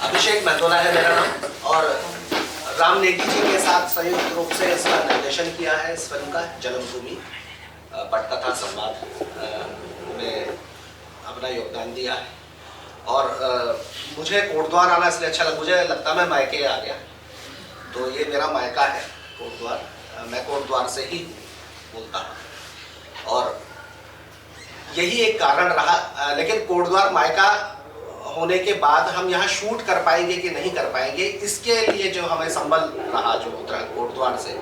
अभिषेक मेहतोला है मेरा नाम और राम नेगी जी के साथ संयुक्त रूप से इसका निर्देशन किया है। इस फिल्म का जन्मभूमि पटकथा संवाद में अपना योगदान दिया है और मुझे कोटद्वार आना इसलिए अच्छा लगा। मुझे लगता मैं मायके आ गया, तो ये मेरा मायका है कोटद्वार। मैं कोटद्वार से ही बोलता हूँ और यही एक कारण रहा। लेकिन कोटद्वार मायका होने के बाद हम यहाँ शूट कर पाएंगे कि नहीं कर पाएंगे, इसके लिए जो हमें संबल रहा जो उत्तराखंड कोटद्वार से,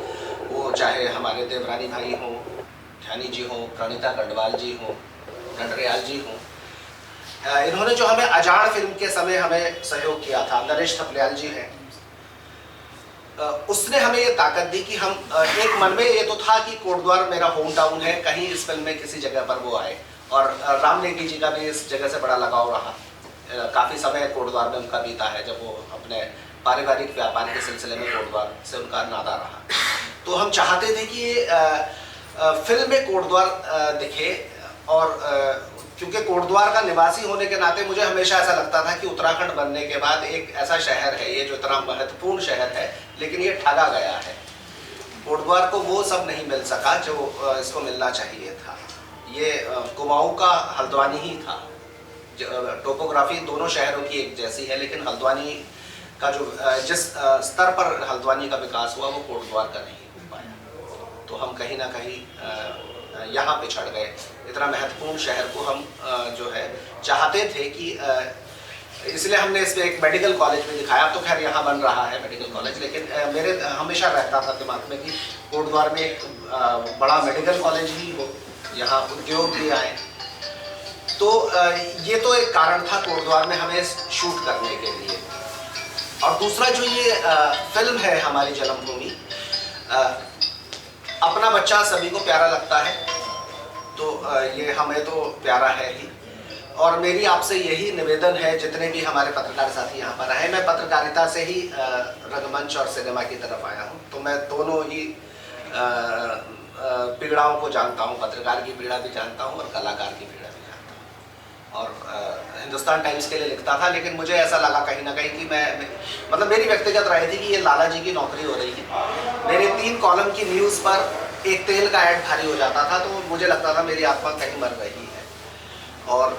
वो चाहे हमारे देवरानी भाई हों, ध्यानी जी हों, प्रणीता कंडवाल जी हों, डंडरियाल जी हों, इन्होंने जो हमें अजान फिल्म के समय हमें सहयोग किया था। नरेश थपलियाल जी हैं, उसने हमें ये ताकत दी कि हम एक मन में ये तो था कि कोटद्वार मेरा होम टाउन है, कहीं इस फिल्म में किसी जगह पर वो आए। और राम नेगी जी का भी इस जगह से बड़ा लगाव रहा। काफ़ी समय कोटद्वार में उनका बीता है, जब वो अपने पारिवारिक व्यापार के सिलसिले में कोटद्वार से उनका नाता रहा। तो हम चाहते थे कि फिल्म में कोटद्वार दिखे और क्योंकि कोटद्वार का निवासी होने के नाते मुझे हमेशा ऐसा लगता था कि उत्तराखंड बनने के बाद एक ऐसा शहर है ये जो इतना महत्वपूर्ण शहर है, लेकिन ये ठगा गया है। कोटद्वार को वो सब नहीं मिल सका जो इसको मिलना चाहिए था। ये कुमाऊं का हल्द्वानी ही था। टोपोग्राफी दोनों शहरों की एक जैसी है, लेकिन हल्द्वानी का जो जिस स्तर पर हल्द्वानी का विकास हुआ वो कोटद्वार का नहीं हो पाया। तो हम कहीं ना कहीं यहाँ पिछड़ गए। इतना महत्वपूर्ण शहर को हम जो है चाहते थे कि इसलिए हमने इसमें एक मेडिकल कॉलेज भी दिखाया। तो खैर यहाँ बन रहा है मेडिकल कॉलेज, लेकिन मेरे हमेशा रहता था दिमाग में कि कोटद्वार में एक बड़ा मेडिकल कॉलेज ही हो, यहाँ उद्योग भी आए। तो ये तो एक कारण था कोटद्वार में हमें शूट करने के लिए। और दूसरा जो ये फिल्म है हमारी जन्मभूमि, अपना बच्चा सभी को प्यारा लगता है, तो ये हमें तो प्यारा है ही। और मेरी आपसे यही निवेदन है, जितने भी हमारे पत्रकार साथी यहाँ पर आए, मैं पत्रकारिता से ही रंगमंच और सिनेमा की तरफ आया हूँ, तो मैं दोनों ही पीड़ाओं को जानता हूँ। पत्रकार की पीड़ा भी जानता हूँ और कलाकार की पीड़ा भी जानता हूँ। और हिंदुस्तान टाइम्स के लिए लिखता था, लेकिन मुझे ऐसा लगा कहीं ना कहीं कि मतलब मेरी व्यक्तिगत राय थी कि ये लाला जी की नौकरी हो रही है। मेरे 3 कॉलम की न्यूज़ पर एक तेल का ऐड भारी हो जाता था, तो मुझे लगता था मेरी आत्मा कहीं मर रही है। और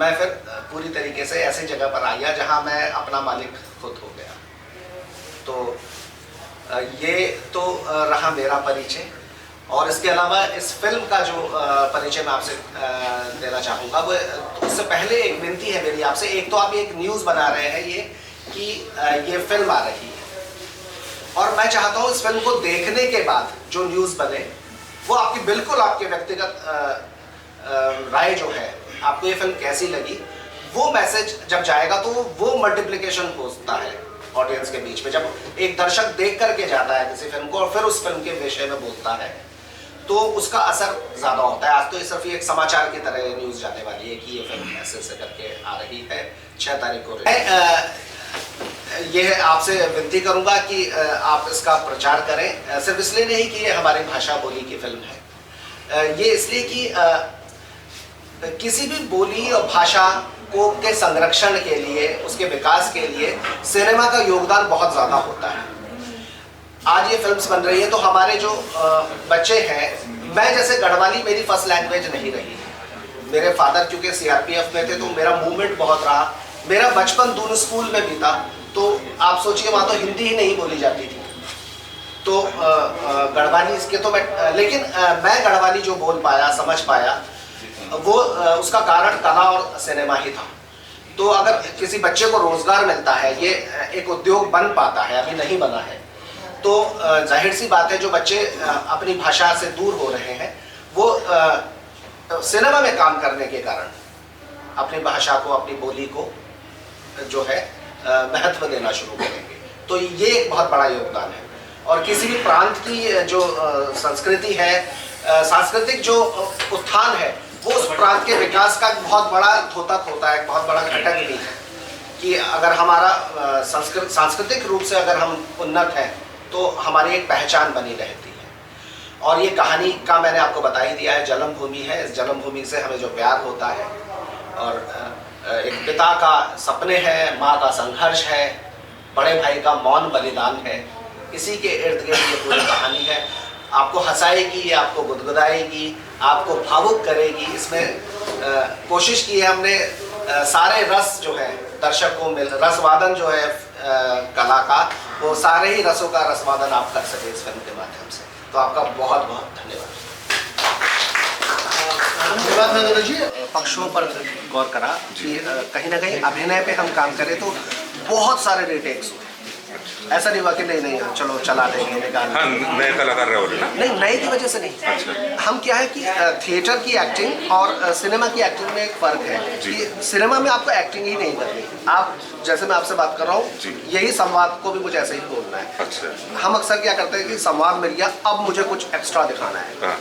मैं फिर पूरी तरीके से ऐसी जगह पर आया जहां मैं अपना मालिक खुद हो गया। तो ये तो रहा मेरा परिचय। और इसके अलावा इस फिल्म का जो परिचय मैं आपसे देना चाहूँगा, वो उससे पहले एक विनती है मेरी आपसे। एक तो आप एक न्यूज़ बना रहे हैं ये कि ये फिल्म आ रही है, और मैं चाहता हूँ इस फिल्म को देखने के बाद जो न्यूज़ बने वो आपकी बिल्कुल आपके व्यक्तिगत राय जो है, आपको ये फिल्म कैसी लगी, वो मैसेज जब जाएगा तो वो मल्टीप्लिकेशन होता है ऑडियंस के बीच में। जब एक दर्शक देख करके जाता है किसी फिल्म को और फिर उस फिल्म के विषय में बोलता है, तो उसका असर ज़्यादा होता है। आज तो ये सिर्फ एक समाचार की तरह न्यूज़ जाने वाली है कि ये फिल्म ऐसे करके आ रही है 6 तारीख को। ये आपसे विनती करूँगा कि आप इसका प्रचार करें, सिर्फ इसलिए नहीं कि ये हमारी भाषा बोली की फिल्म है, ये इसलिए कि किसी भी बोली और भाषा को के संरक्षण के लिए, उसके विकास के लिए सिनेमा का योगदान बहुत ज़्यादा होता है। आज ये फिल्म्स बन रही है तो हमारे जो बच्चे हैं, मैं जैसे गढ़वाली मेरी फर्स्ट लैंग्वेज नहीं रही। मेरे फादर चूँकि CRPF में थे, तो मेरा मूवमेंट बहुत रहा। मेरा बचपन दून स्कूल में बीता, तो आप सोचिए वहाँ तो हिंदी ही नहीं बोली जाती थी। तो गढ़वाली इसके तो लेकिन मैं गढ़वाली जो बोल पाया, समझ पाया, वो उसका कारण कला और सिनेमा ही था। तो अगर किसी बच्चे को रोजगार मिलता है, ये एक उद्योग बन पाता है, अभी नहीं बना है, तो जाहिर सी बात है जो बच्चे अपनी भाषा से दूर हो रहे हैं, वो सिनेमा में काम करने के कारण अपनी भाषा को, अपनी बोली को जो है महत्व देना शुरू करेंगे। तो ये एक बहुत बड़ा योगदान है। और किसी भी प्रांत की जो संस्कृति है, सांस्कृतिक जो उत्थान है, वो उस प्रांत के विकास का बहुत बड़ा द्योतक होता है, बहुत बड़ा घटक भी है। कि अगर हमारा सांस्कृतिक रूप से अगर हम उन्नत हैं, तो हमारी एक पहचान बनी रहती है। और ये कहानी का मैंने आपको बता ही दिया है, जन्मभूमि है। इस जन्मभूमि से हमें जो प्यार होता है और एक पिता का सपने हैं, माँ का संघर्ष है, बड़े भाई का मौन बलिदान है। इसी के इर्द गिर्द ये पूरी कहानी है। आपको हंसाएगी, आपको गुदगुदाएगी, आपको भावुक करेगी। इसमें कोशिश की है हमने सारे रस जो है दर्शक को मिल, रसवादन जो है कला का, वो सारे ही रसों का रसवादन आप कर सके इस फिल्म के माध्यम से। तो आपका बहुत बहुत धन्यवाद। धन्यवाद जी। पक्षों पर गौर करा कि कहीं ना कहीं अभिनय पे हम काम करें तो बहुत सारे रिटेक्स हुए। ऐसा नहीं हुआ कि नहीं चलो चला देंगे निकाल। हाँ, नए कलाकार रहे हो ना? नहीं, नए की वजह से नहीं। अच्छा। हम क्या है कि थिएटर की एक्टिंग और सिनेमा की एक्टिंग में एक फ़र्क है कि सिनेमा में आपको एक्टिंग ही नहीं करनी। आप जैसे मैं आपसे बात कर रहा हूँ, यही संवाद को भी मुझे ऐसे ही बोलना है। अच्छा। हम अक्सर क्या करते हैं कि संवाद मिल गया, अब मुझे कुछ एक्स्ट्रा दिखाना है।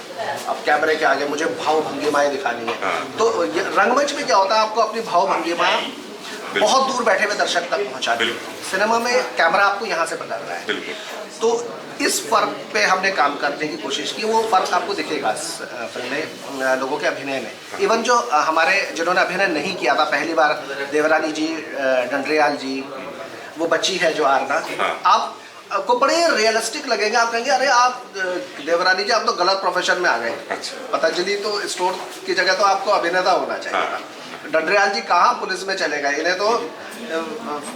अब कैमरे के आगे मुझे भाव भंगिमाएं दिखानी है। तो रंगमंच में क्या होता है, आपको अपनी भाव भंगिमाएं बहुत दूर बैठे हुए दर्शक तक पहुंचा दी। सिनेमा में कैमरा आपको यहाँ से पकड़ रहा है। तो इस फर्क पे हमने काम करने की कोशिश की। वो फर्क आपको दिखेगा इस फिल्म में, लोगों के अभिनय में। इवन जो हमारे जिन्होंने अभिनय नहीं किया था पहली बार, देवरानी जी, डंडरियाल जी, वो बच्ची है जो आरना, आप को बड़े रियलिस्टिक लगेंगे। आप कहेंगे अरे आप देवरानी जी आप तो गलत प्रोफेशन में आ गए। पतंजलि तो स्टोर की जगह तो आपको अभिनेता होना चाहिए था। डंडरियाल जी कहाँ पुलिस में चले गए, इन्हें तो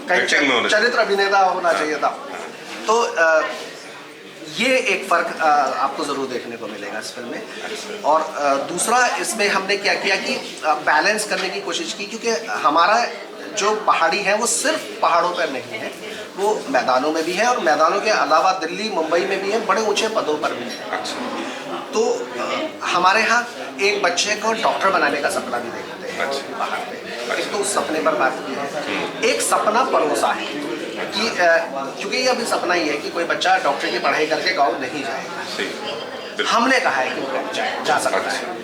कहीं चरित्र अभिनेता होना चाहिए था। तो ये एक फ़र्क आपको ज़रूर देखने को मिलेगा इस फिल्म में। और दूसरा इसमें हमने क्या किया कि बैलेंस करने की कोशिश की, क्योंकि हमारा जो पहाड़ी है वो सिर्फ पहाड़ों पर नहीं है, वो मैदानों में भी है, और मैदानों के अलावा दिल्ली मुंबई में भी है, बड़े ऊंचे पदों पर भी है। तो हमारे यहाँ एक बच्चे को डॉक्टर बनाने का सपना भी देखते हैं बाहर पे। एक तो उस सपने पर बात की है। एक सपना परोसा है कि क्योंकि ये अभी सपना ही है कि कोई बच्चा डॉक्टर की पढ़ाई करके गाँव नहीं जाएगा। हमने कहा है कि वो जा सकता है।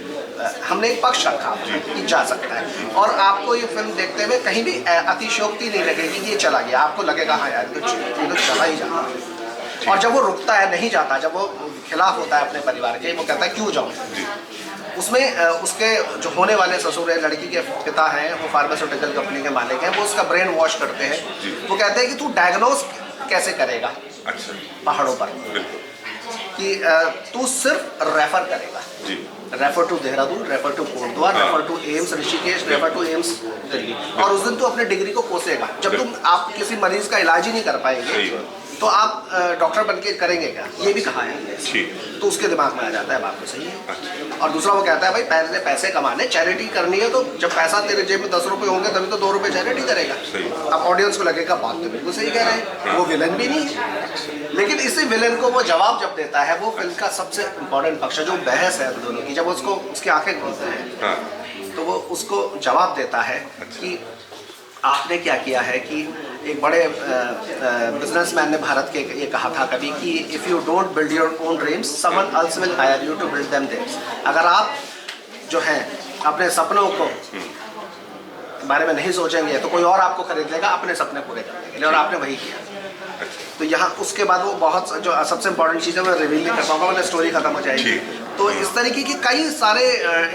हमने एक पक्ष रखा कि जा सकता है। और आपको ये फिल्म देखते हुए कहीं भी अतिशयोक्ति नहीं लगेगी कि ये चला गया। आपको लगेगा हाँ यार ये तो चला ही जाता। और जब वो रुकता है, नहीं जाता, जब वो खिलाफ होता है अपने परिवार के, वो कहता है क्यों जाऊँ। उसमें उसके जो होने वाले ससुर है, लड़की के पिता हैं, वो फार्मास्यूटिकल कंपनी के मालिक हैं, वो उसका ब्रेन वॉश करते हैं। वो कहते हैं कि तू डायग्नोज कैसे करेगा पहाड़ों पर, कि तू सिर्फ रेफर करेगा। Refer to Dehradun, refer to Kotdwar, refer to AIIMS Rishikesh, refer to AIIMS Delhi. और उस दिन तू अपने डिग्री को कोसेगा। जब तुम आप किसी मरीज का इलाज ही नहीं कर पाएंगे तो आप डॉक्टर बन के करेंगे क्या, ये भी कहा है। तो उसके दिमाग में आ जाता है बात तो सही है। और दूसरा वो कहता है भाई पहले पैसे कमाने, चैरिटी करनी है, तो जब पैसा तेरे जेब में 10 रुपये होंगे तभी तो 2 रुपये चैरिटी करेगा। अब ऑडियंस को लगेगा बात तो बिल्कुल सही कह रहे हैं, वो विलन भी नहीं है। लेकिन इसी विलन को वो जवाब जब देता है, वो फिल्म का सबसे इम्पोर्टेंट पक्ष है, जो बहस है दोनों की, जब उसको उसकी आंखें खुलती हैं तो वो उसको जवाब देता है कि आपने क्या किया है। कि एक बड़े बिजनेसमैन ने भारत के ये कहा था कभी कि if you don't build your own dreams someone else will hire you to build them theirs. अगर आप जो हैं अपने सपनों को बारे में नहीं सोचेंगे तो कोई और आपको खरीद लेगा अपने सपने पूरे करने के लिए, और आपने वही किया। तो यहाँ उसके बाद वो बहुत जो सबसे इम्पोर्टेंट चीज़ है मैं रिवील नहीं कर पाऊंगा, मतलब स्टोरी खत्म हो जाएगी। तो इस तरीके की कई सारे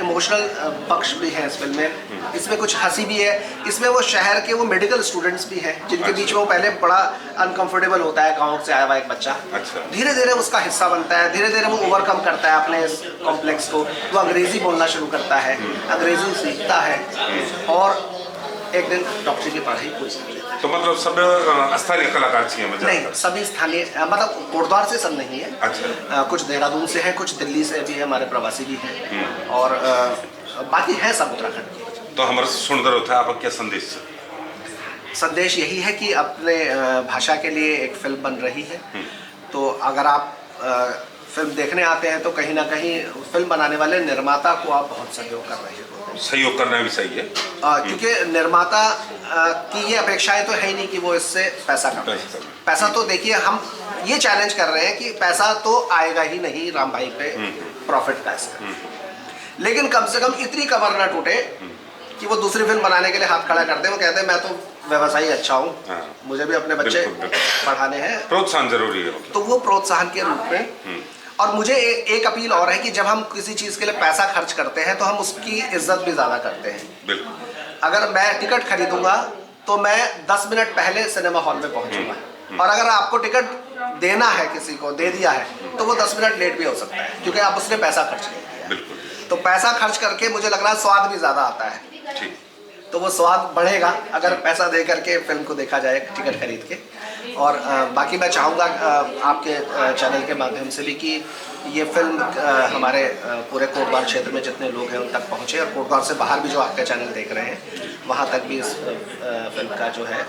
इमोशनल पक्ष भी हैं इस फिल्म में। इसमें कुछ हंसी भी है। इसमें वो शहर के वो मेडिकल स्टूडेंट्स भी हैं जिनके बीच में वो पहले बड़ा अनकंफर्टेबल होता है, गाँव से आया हुआ एक बच्चा। धीरे धीरे उसका हिस्सा बनता है, धीरे धीरे वो ओवरकम करता है अपने इस कॉम्प्लेक्स को। वो अंग्रेज़ी बोलना शुरू करता है, अंग्रेज़ी सीखता है, और एक दिन डॉक्टर की पढ़ाई पूरी कर लेता है। तो मतलब सब स्थानीय कलाकार चाहिए? नहीं, सभी स्थानीय, मतलब कोटद्वार से सब नहीं है। कुछ देहरादून से है, कुछ दिल्ली से भी है, हमारे प्रवासी भी हैं, और बाकी है सब उत्तराखंड के। तो हमारा सुंदर होता है, आपका क्या संदेश? संदेश यही है कि अपने भाषा के लिए एक फिल्म बन रही है, तो अगर आप फिल्म देखने आते हैं तो कहीं ना कहीं फिल्म बनाने वाले निर्माता को आप बहुत सहयोग कर रहे हो। सहयोग करना भी सही है, क्योंकि निर्माता की ये अपेक्षाएं तो है ही नहीं कि वो इससे पैसा कमाए। पैसा तो देखिए हम ये चैलेंज कर रहे हैं कि पैसा तो आएगा ही नहीं राम भाई पे प्रॉफिट का इसका, लेकिन कम से कम इतनी कमर ना टूटे कि वो दूसरी फिल्म बनाने के लिए हाथ खड़ा करते हैं। वो कहते हैं मैं तो व्यवसायी अच्छा हूँ, मुझे भी अपने बच्चे पढ़ाने हैं। प्रोत्साहन जरूरी है। तो वो प्रोत्साहन के रूप में और मुझे एक अपील और है कि जब हम किसी चीज़ के लिए पैसा खर्च करते हैं तो हम उसकी इज्जत भी ज़्यादा करते हैं। बिल्कुल। अगर मैं टिकट खरीदूंगा तो मैं 10 मिनट पहले सिनेमा हॉल में पहुंचूंगा, और अगर आपको टिकट देना है, किसी को दे दिया है, तो वो 10 मिनट लेट भी हो सकता है, क्योंकि आप उसने पैसा खर्च किया। बिल्कुल। तो पैसा खर्च करके मुझे लग रहा है स्वाद भी ज़्यादा आता है। ठीक। तो वो स्वाद बढ़ेगा अगर पैसा दे करके फिल्म को देखा जाए टिकट खरीद के। और बाकी मैं चाहूँगा आपके चैनल के माध्यम से भी कि ये फिल्म हमारे पूरे कोटद्वार क्षेत्र में जितने लोग हैं उन तक पहुँचे, और कोटद्वार से बाहर भी जो आपका चैनल देख रहे हैं वहाँ तक भी इस फिल्म का जो है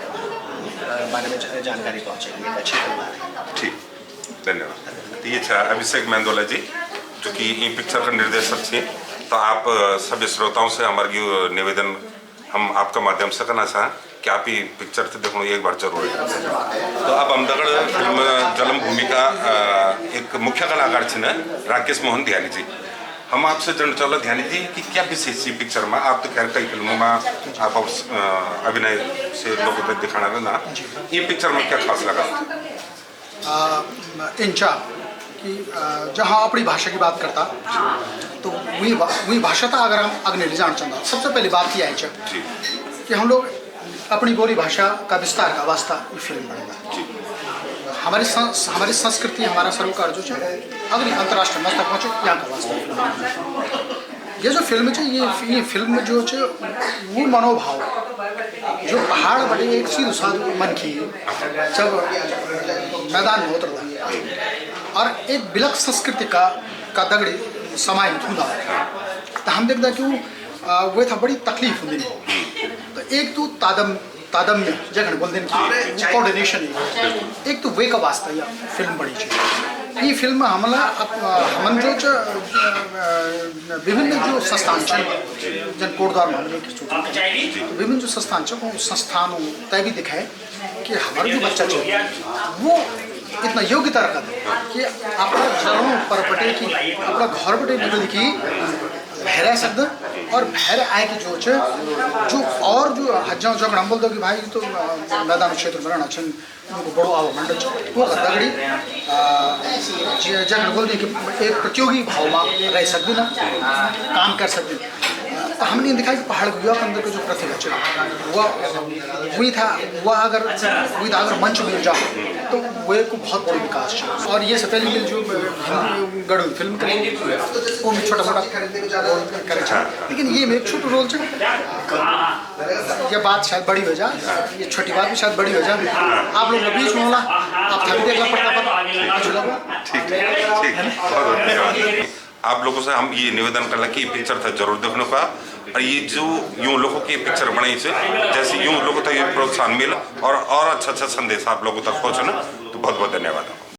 बारे में जानकारी पहुँचेगी। एक अच्छी फिल्म है। ठीक, धन्यवाद। तो ये था अभिषेक मेंदोला जी, जो कि ये पिक्चर का निर्देशक थे। तो आप सभी श्रोताओं से हमारे निवेदन हम आपका माध्यम से करना चाहें कि आप ये पिक्चर से देखो एक बार जरूर है। तो आप अहमदगढ़ फिल्म जन्मभूमि का एक मुख्य कलाकार छे न राकेश मोहन ध्यानी जी। हम आपसे जानना चाहते ध्यानी जी कि क्या विशेष है पिक्चर में? आप तो खैर कई फिल्मों में आप अभिनय से लोगों को दिखाना ना, ये पिक्चर में क्या खास लगा? इंचा कि जहाँ अपनी भाषा की बात करता तो वही भाषा था। अगर हम अग्नि ले जाना चाहता, सबसे पहली बात यह है कि हम लोग अपनी बोली भाषा का विस्तार का वास्ता ये फिल्म बनेगा। हमारी संस्कृति, हमारा सरोकार जो है अग्नि अंतर्राष्ट्रीय मत तक पहुँचे, यहाँ का वास्ता। ये जो फिल्म है ये फिल्म जो वो मनोभाव जो पहाड़ बड़े एक सीधु साधु मन की जब मैदान में उतरता और एक बिलक संस्कृति का दगड़ी समाहित होता, तो हम देखते कि वो था बड़ी तकलीफ होती। तो एक तो तादम्य जगह बोलते हैं कोऑर्डिनेशन, एक तो वे का वास्ता या फिल्म बड़ी चाहिए। ये फिल्म हमन जो विभिन्न जो संस्थान जन कोटद्वार में हमने विभिन्न जो संस्थान संस्थानों तय भी दिखाए कि हमारा जो बच्चा चाहिए वो इतना योग्यता रखा था कि अपना चरणों पर पटे की अपना घर पटे निकल की भैर सकते और भैर आए कि जो और जो हजारों जगह हम बोलते कि भाई तो मैदान क्षेत्र में रहना चाहिए उनको बड़ो आवा मंडल वो दगड़ी जगह बोलते कि एक प्रतियोगी भाव में रह सकती ना, काम कर सकती। तो हमने दिखाया कि पहाड़ के युवा अंदर का जो प्रतिभा चला वह अगर मंच मिल जाए तो वो को बहुत बड़ा विकास है। और ये से पहले मिल जो गढ़ फिल्म वो में छोटा मोटा करे, लेकिन ये में एक छोटा रोल ये बात शायद बड़ी हो जाए, ये छोटी बात भी शायद बड़ी हो जाए। आप लोग बीच में होला आप थक देखना पड़ता। ठीक, आप लोगों से हम ये निवेदन करला कि पिक्चर था जरूर देखने का, और ये जो यूं लोगों की पिक्चर बनाई से जैसे यूं लोगों तक ये प्रोत्साहन मिला और अच्छा संदेश आप लोगों तक पहुँचे ना, तो बहुत बहुत धन्यवाद।